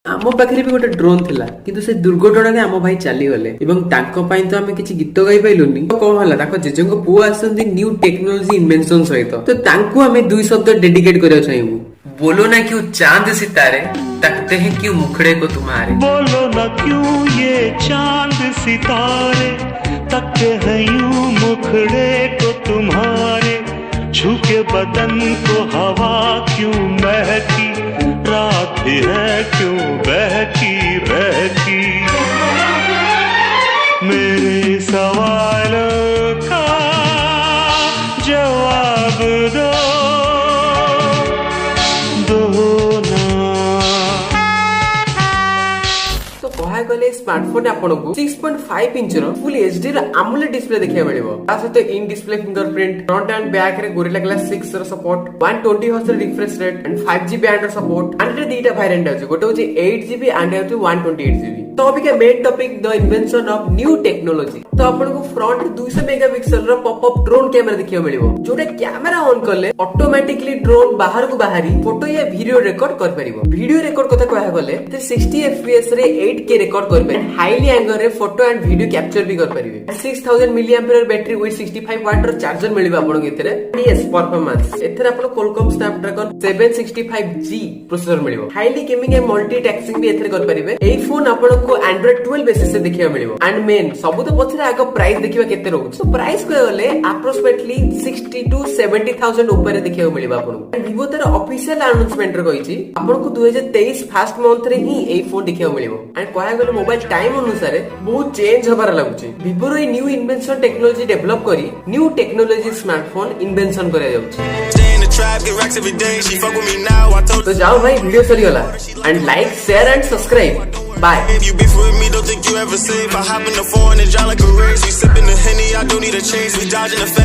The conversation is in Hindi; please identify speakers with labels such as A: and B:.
A: आम पाखे भी गोटे ड्रोन थिला किंतु से दुर्घटना रे आम भाई चली गले एवं तांको पाई तो आमे किछि गीत गाई पाइलुनी तो कोन हला ताको जेजेंको पुआ आसंदी न्यू टेक्नोलॉजी इन्वेंशन सहित तो तांको आमे दुई शब्द डेडिकेट करियो चाहिबू। बोलो ना क्यों चांद सितारे तकते हैं क्यों मुखड़े को तुम्हारे।
B: बोलो ना क्यों ये चांद सितारे तकते हैं यूं मुखड़े को तुम्हारे। झुके बदन को हवा क्यों महकी रात भी है क्यों बहकी बहकी। मेरे सवालों का जवाब दो
A: तो कहा गले स्मार्टफोन आपको 6.5 इंच रो फुल एचडी रो AMOLED डिस्प्ले देखिया मिलिबो। ता सहित in display fingerprint front and back रे गोरिल्ला ग्लास 6 रो support 120 hertz refresh rate and 5G band रो सपोर्ट एंड दीटा वेरिएंट अछि गोटे होची 8GB एंड 128GB। तो अभी के main topic the invention of new technology. तो आपको फ्रंट 200 मेगापिक्सल रो पॉपअप ड्रोन कैमरा देखियो मिलिबो जोटे कैमरा ऑन करले ऑटोमेटिकली ड्रोन बाहर को बाहरी फोटो या वीडियो रिकॉर्ड कर परिबो। वीडियो रिकॉर्ड कथा कहा गले 60 FPS रे 8K रिकॉर्ड कर परिबे। हाईली एंगल रे फोटो एंड वीडियो कैप्चर भी कर परिबे। 6000 mAh बैटरी विथ 65 वाट रो चार्जर मिलिबो आपन एथरे। यस परफॉर्मेंस एथरे आपन Qualcomm Snapdragon 765G प्रोसेसर मिलिबो। हाईली गेमिंग एंड मल्टीटास्किंग भी एथरे कर परिबे। एई फोन आपन को Android 12 बेसिस से देखिया मिलिबो। एंड मेन सबु तो पछरे आगो प्राइस देखिबा केते रहउछ। तो प्राइस को गले अप्रोक्सीमेटली 60 to 70,000 ऊपर देखिया मिलिबो आपन। Vivo तार ऑफिशियल अनाउंसमेंट रे कहिछि आपन को 2023 फर्स्ट मंथ रे ही एई फोन देखिया मिलिबो। एंड कहा गले मोबाइल टाइम अनुसार बहुत चेंज होबार लागुछि। Vivo रो न्यू इन्वेंशन टेक्नोलॉजी डेवलप करी न्यू टेक्नोलॉजी स्मार्टफोन इन्वेंशन करा जाउछि। तो जाओ भाई वीडियो सरी गला and like share and subscribe bye.
C: If you beef with me, don't think you ever save. I hop in the phone and jolly like a race. We sipping the Henny, I don't need a chase. We dodging the